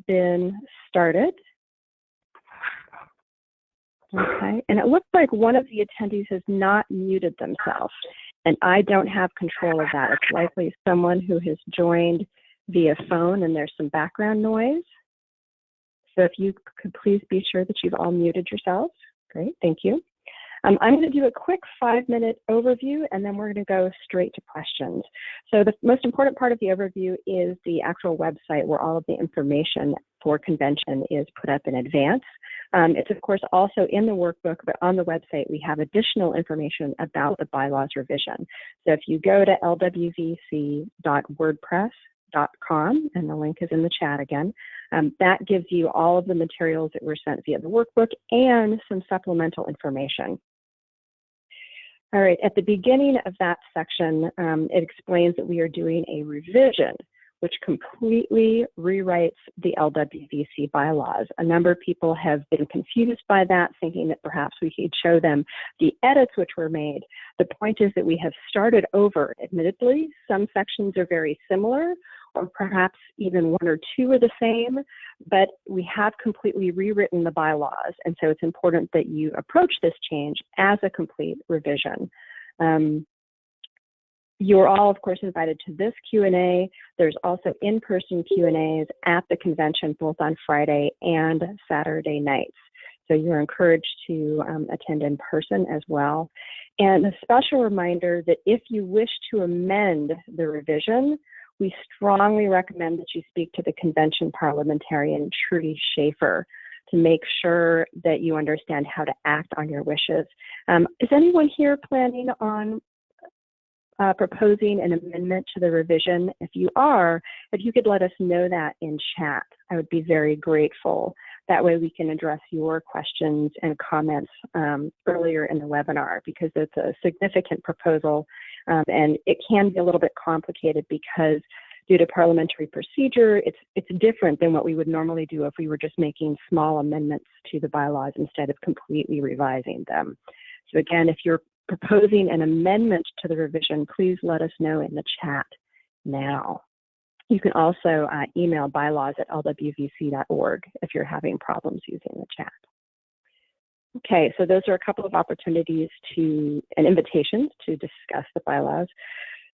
been started. Okay, and it looks like one of the attendees has not muted themselves, and I don't have control of that. It's likely someone who has joined via phone and there's some background noise. So if you could please be sure that you've all muted yourselves. Great, thank you. I'm going to do a quick 5-minute overview, and then we're going to go straight to questions. So the most important part of the overview is the actual website where all of the information for convention is put up in advance. It's, of course, also in the workbook, but on the website, we have additional information about the bylaws revision. So if you go to lwvc.wordpress.com, and the link is in the chat again, that gives you all of the materials that were sent via the workbook and some supplemental information. All right, at the beginning of that section, it explains that we are doing a revision, which completely rewrites the LWVC bylaws. A number of people have been confused by that, thinking that perhaps we could show them the edits which were made. The point is that we have started over. Admittedly, some sections are very similar, or perhaps even one or two are the same, but we have completely rewritten the bylaws, and so it's important that you approach this change as a complete revision. You're all, of course, invited to this Q&A. There's also in-person Q&As at the convention, both on Friday and Saturday nights. So you're encouraged to attend in person as well. And a special reminder that if you wish to amend the revision, we strongly recommend that you speak to the convention parliamentarian, Trudy Schafer, to make sure that you understand how to act on your wishes. Is anyone here planning on proposing an amendment to the revision? If you are, if you could let us know that in chat, I would be very grateful. That way we can address your questions and comments earlier in the webinar, because it's a significant proposal and it can be a little bit complicated because due to parliamentary procedure, it's different than what we would normally do if we were just making small amendments to the bylaws instead of completely revising them. So again, if you're proposing an amendment to the revision, please let us know in the chat now. You can also email bylaws@lwvc.org if you're having problems using the chat. Okay, so those are a couple of opportunities and invitations to discuss the bylaws.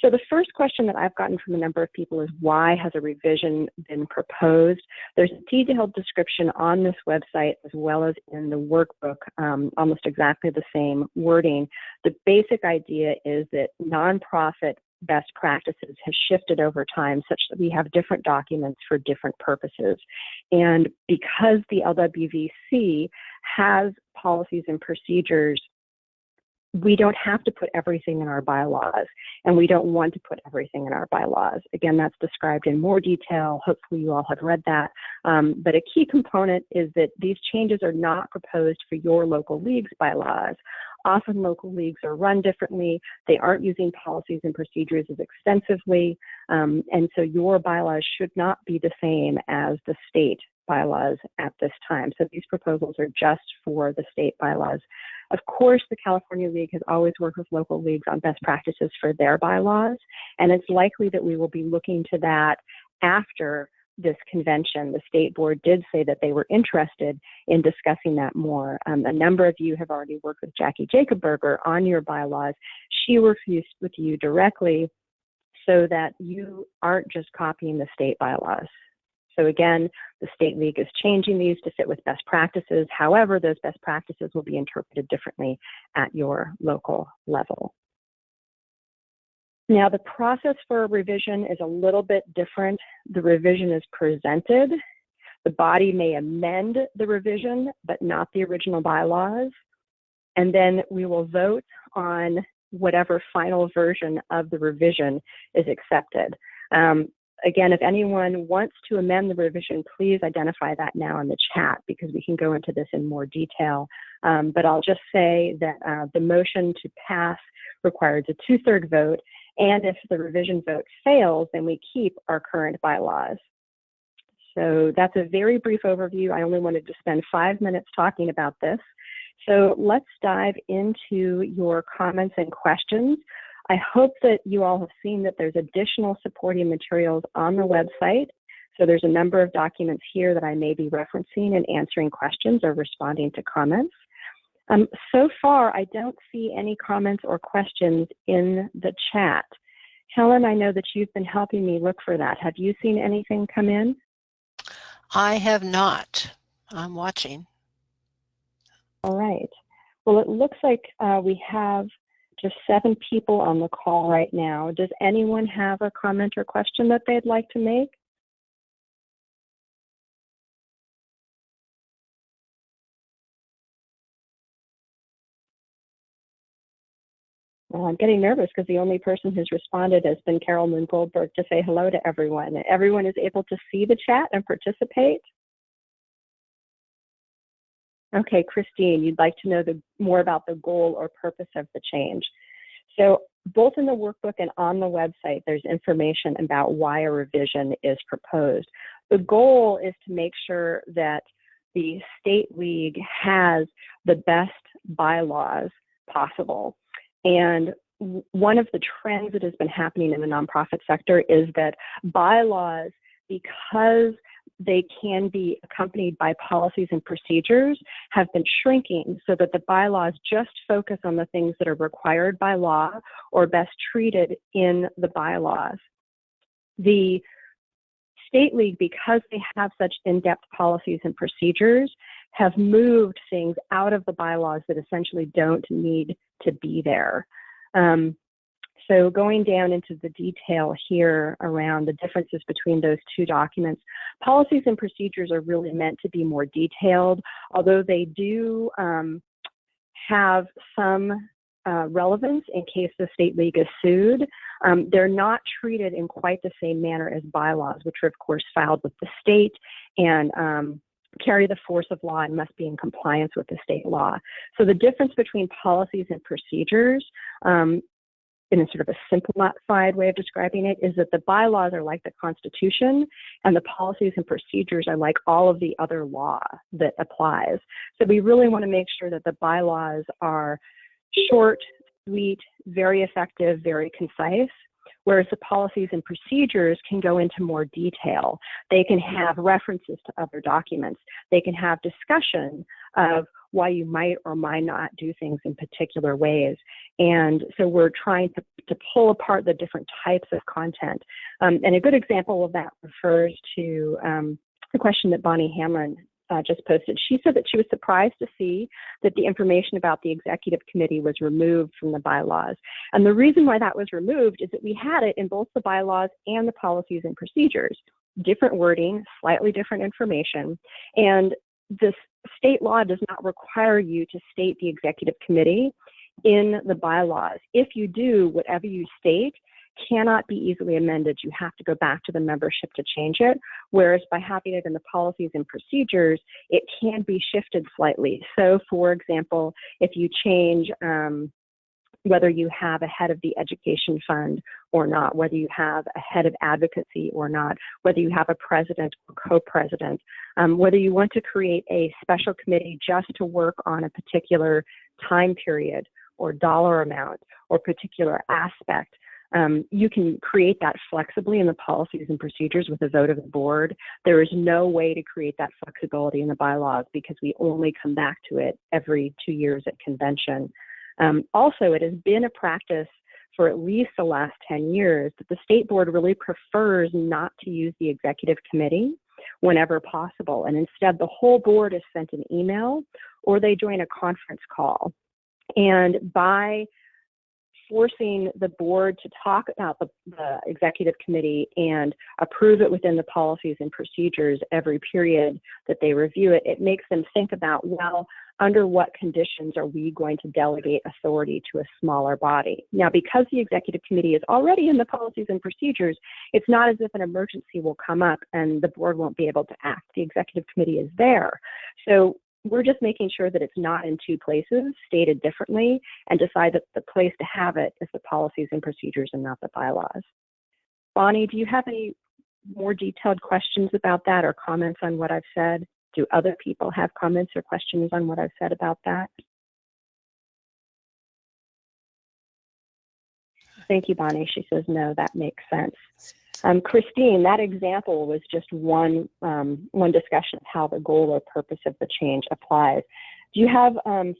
So the first question that I've gotten from a number of people is, why has a revision been proposed? There's a detailed description on this website as well as in the workbook, almost exactly the same wording. The basic idea is that nonprofit best practices have shifted over time such that we have different documents for different purposes. And because the LWVC has policies and procedures, we don't have to put everything in our bylaws, and we don't want to put everything in our bylaws. Again, that's described in more detail. Hopefully you all have read that. But a key component is that these changes are not proposed for your local league's bylaws. Often local leagues are run differently. They aren't using policies and procedures as extensively. And so your bylaws should not be the same as the state bylaws at this time. So these proposals are just for the state bylaws. Of course, the California League has always worked with local leagues on best practices for their bylaws, and it's likely that we will be looking to that after this convention. The state board did say that they were interested in discussing that more. A number of you have already worked with Jackie Jacobberger on your bylaws. She works with you directly so that you aren't just copying the state bylaws. So again, the State League is changing these to fit with best practices. However, those best practices will be interpreted differently at your local level. Now, the process for a revision is a little bit different. The revision is presented. The body may amend the revision, but not the original bylaws. And then we will vote on whatever final version of the revision is accepted. Again, if anyone wants to amend the revision, please identify that now in the chat, because we can go into this in more detail. But I'll just say that the motion to pass requires a 2/3 vote, and if the revision vote fails, then we keep our current bylaws. So that's a very brief overview. I only wanted to spend 5 minutes talking about this. So let's dive into your comments and questions. I hope that you all have seen that there's additional supporting materials on the website. So there's a number of documents here that I may be referencing and answering questions or responding to comments. So far, I don't see any comments or questions in the chat. Helen, I know that you've been helping me look for that. Have you seen anything come in? I have not. I'm watching. All right. Well, it looks like we have just 7 people on the call right now. Does anyone have a comment or question that they'd like to make? Well, I'm getting nervous because the only person who's responded has been Carolyn Goldberg to say hello to everyone. Everyone is able to see the chat and participate? Okay, Christine, you'd like to know more about the goal or purpose of the change. So both in the workbook and on the website, there's information about why a revision is proposed. The goal is to make sure that the State League has the best bylaws possible. And one of the trends that has been happening in the nonprofit sector is that bylaws, because they can be accompanied by policies and procedures, have been shrinking so that the bylaws just focus on the things that are required by law or best treated in the bylaws. The State League, because they have such in-depth policies and procedures, have moved things out of the bylaws that essentially don't need to be there. So going down into the detail here around the differences between those 2 documents, policies and procedures are really meant to be more detailed, although they do have some relevance in case the State League is sued. They're not treated in quite the same manner as bylaws, which are of course filed with the state and carry the force of law and must be in compliance with the state law. So the difference between policies and procedures, in a sort of a simplified way of describing it, is that the bylaws are like the Constitution and the policies and procedures are like all of the other law that applies. So we really want to make sure that the bylaws are short, sweet, very effective, very concise, whereas the policies and procedures can go into more detail. They can have references to other documents. They can have discussion of why you might or might not do things in particular ways. And so we're trying to pull apart the different types of content. And a good example of that refers to the question that Bonnie Hamlin just posted. She said that she was surprised to see that the information about the executive committee was removed from the bylaws. And the reason why that was removed is that we had it in both the bylaws and the policies and procedures. Different wording, slightly different information. And this state law does not require you to state the executive committee in the bylaws. If you do, whatever you state cannot be easily amended. You have to go back to the membership to change it, whereas by having it in the policies and procedures, it can be shifted slightly. So for example, if you change whether you have a head of the education fund or not, whether you have a head of advocacy or not, whether you have a president or co-president, whether you want to create a special committee just to work on a particular time period or dollar amount or particular aspect, you can create that flexibly in the policies and procedures with a vote of the board. There is no way to create that flexibility in the bylaws because we only come back to it every 2 years at convention. Also, it has been a practice for at least the last 10 years that the state board really prefers not to use the executive committee whenever possible. And instead, the whole board is sent an email or they join a conference call. And by forcing the board to talk about the executive committee and approve it within the policies and procedures every period that they review it, it makes them think about, well, under what conditions are we going to delegate authority to a smaller body? Now, because the executive committee is already in the policies and procedures, it's not as if an emergency will come up and the board won't be able to act. The executive committee is there. So we're just making sure that it's not in 2 places, stated differently, and decide that the place to have it is the policies and procedures and not the bylaws. Bonnie, do you have any more detailed questions about that or comments on what I've said? Do other people have comments or questions on what I've said about that? Thank you, Bonnie. She says, no, that makes sense. Christine, that example was just one discussion of how the goal or purpose of the change applies. Do you have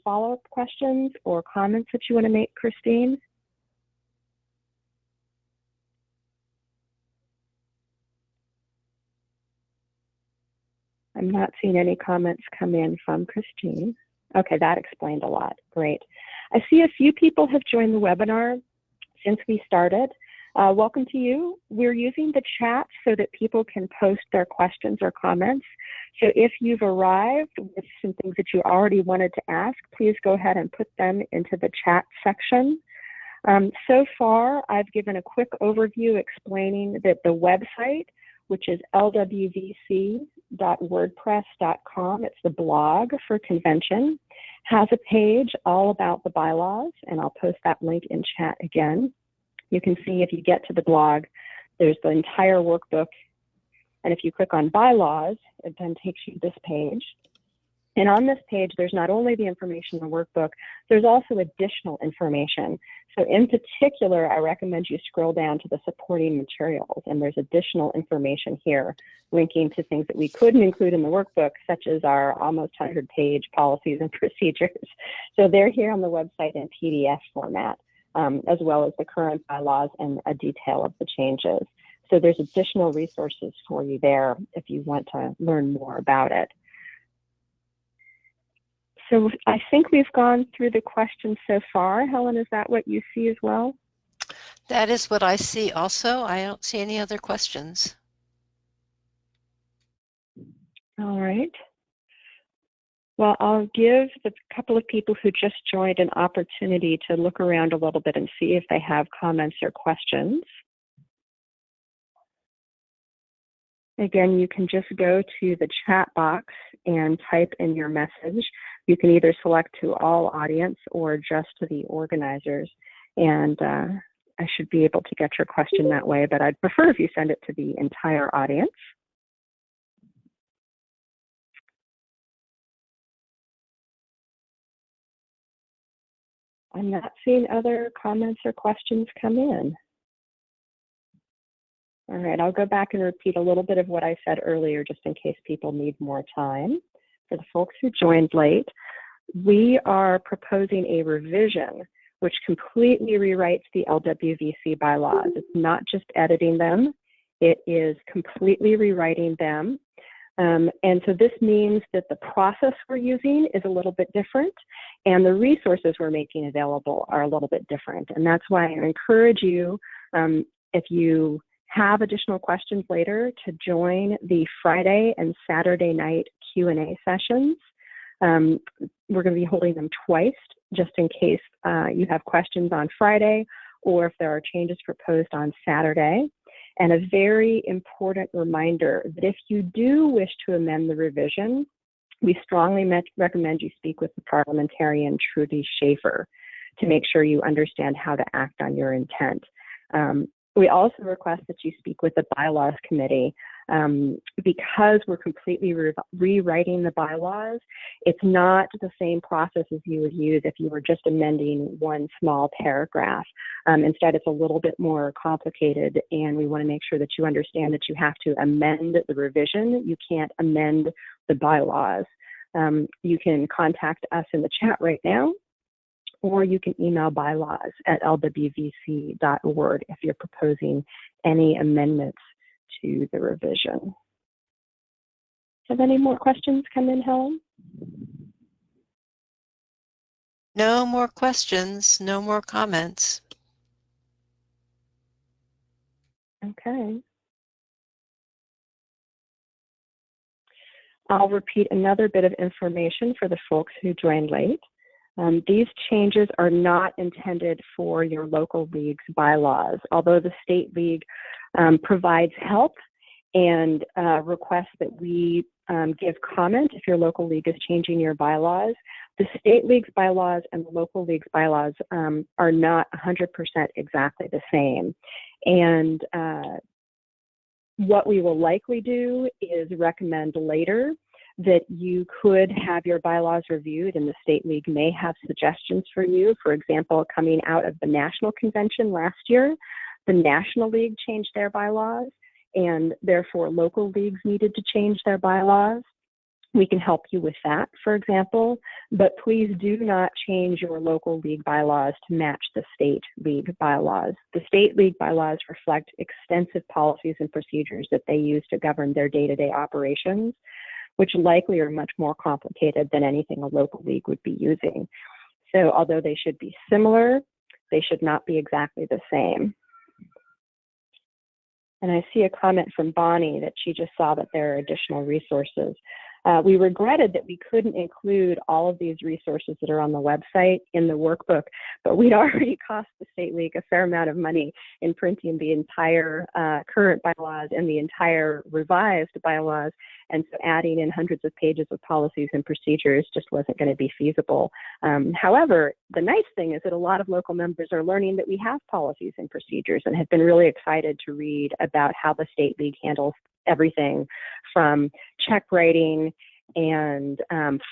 follow-up questions or comments that you want to make, Christine? I'm not seeing any comments come in from Christine. Okay, that explained a lot. Great. I see a few people have joined the webinar since we started. Welcome to you. We're using the chat so that people can post their questions or comments. So if you've arrived with some things that you already wanted to ask, please go ahead and put them into the chat section. So far, I've given a quick overview explaining that the website, which is lwvc.wordpress.com, it's the blog for convention, has a page all about the bylaws, and I'll post that link in chat again. You can see if you get to the blog, there's the entire workbook. And if you click on bylaws, it then takes you to this page. And on this page, there's not only the information in the workbook, there's also additional information. So in particular, I recommend you scroll down to the supporting materials, and there's additional information here linking to things that we couldn't include in the workbook, such as our almost 100-page policies and procedures. So they're here on the website in PDF format, as well as the current bylaws and a detail of the changes. So there's additional resources for you there if you want to learn more about it. So I think we've gone through the questions so far. Helen, is that what you see as well? That is what I see also. I don't see any other questions. All right. Well, I'll give the couple of people who just joined an opportunity to look around a little bit and see if they have comments or questions. Again, you can just go to the chat box and type in your message. You can either select to all audience or just to the organizers. And I should be able to get your question that way, but I'd prefer if you send it to the entire audience. I'm not seeing other comments or questions come in. All right, I'll go back and repeat a little bit of what I said earlier, just in case people need more time. For the folks who joined late, we are proposing a revision which completely rewrites the LWVC bylaws. It's not just editing them, it is completely rewriting them. And so this means that the process we're using is a little bit different, and the resources we're making available are a little bit different. And that's why I encourage you, if you have additional questions later, to join the Friday and Saturday night Q&A sessions. We're going to be holding them twice, just in case you have questions on Friday or if there are changes proposed on Saturday. And a very important reminder that if you do wish to amend the revision, we strongly recommend you speak with the parliamentarian Trudy Schafer to make sure you understand how to act on your intent. We also request that you speak with the Bylaws Committee. Because we're completely rewriting the bylaws, it's not the same process as you would use if you were just amending one small paragraph. Instead, it's a little bit more complicated, and we want to make sure that you understand that you have to amend the revision. You can't amend the bylaws. You can contact us in the chat right now, or you can email bylaws@lwvc.org if you're proposing any amendments to the revision. Have any more questions come in, Helen? No more questions, no more comments. Okay. I'll repeat another bit of information for the folks who joined late. These changes are not intended for your local league's bylaws. Although the state league provides help and requests that we give comment if your local league is changing your bylaws, the state league's bylaws and the local league's bylaws are not 100% exactly the same. And what we will likely do is recommend later that you could have your bylaws reviewed, and the state league may have suggestions for you. For example, coming out of the national convention last year, the National League changed their bylaws, and therefore local leagues needed to change their bylaws. We can help you with that, for example, but please do not change your local league bylaws to match the state league bylaws. The state league bylaws reflect extensive policies and procedures that they use to govern their day-to-day operations, which likely are much more complicated than anything a local league would be using. So although they should be similar, they should not be exactly the same. And I see a comment from Bonnie that she just saw that there are additional resources. We regretted that we couldn't include all of these resources that are on the website in the workbook, but we'd already cost the State League a fair amount of money in printing the entire current bylaws and the entire revised bylaws, and so adding in hundreds of pages of policies and procedures just wasn't going to be feasible. However, the nice thing is that a lot of local members are learning that we have policies and procedures and have been really excited to read about how the State League handles everything from check writing and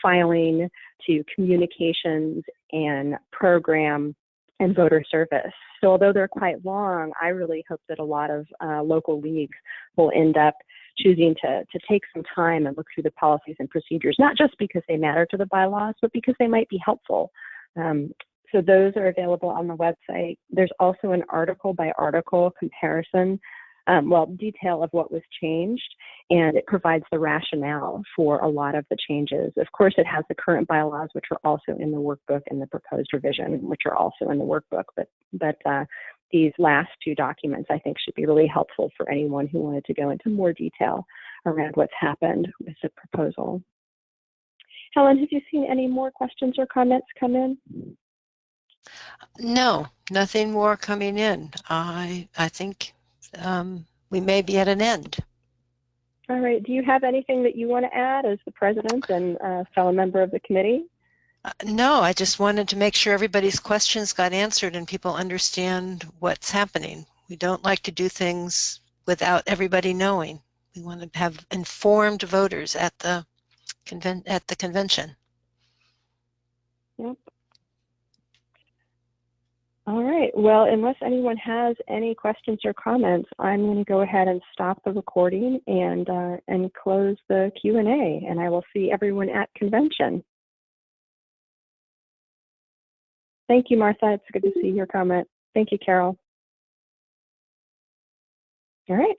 filing to communications and program and voter service. So although they're quite long, I really hope that a lot of local leagues will end up choosing to take some time and look through the policies and procedures, not just because they matter to the bylaws, but because they might be helpful. So those are available on the website. There's also an article by article comparison, detail of what was changed, and it provides the rationale for a lot of the changes. Of course, it has the current bylaws, which are also in the workbook, and the proposed revision, which are also in the workbook, but these last two documents I think should be really helpful for anyone who wanted to go into more detail around what's happened with the proposal. Helen, have you seen any more questions or comments come in? No, nothing more coming in. I think we may be at an end. All right. Do you have anything that you want to add as the president and fellow member of the committee? No, I just wanted to make sure everybody's questions got answered and people understand what's happening. We don't like to do things without everybody knowing. We want to have informed voters at the convention. Yep. All right. Well, unless anyone has any questions or comments, I'm going to go ahead and stop the recording and close the Q&A, and I will see everyone at convention. Thank you, Martha. It's good to see your comment. Thank you, Carol. All right.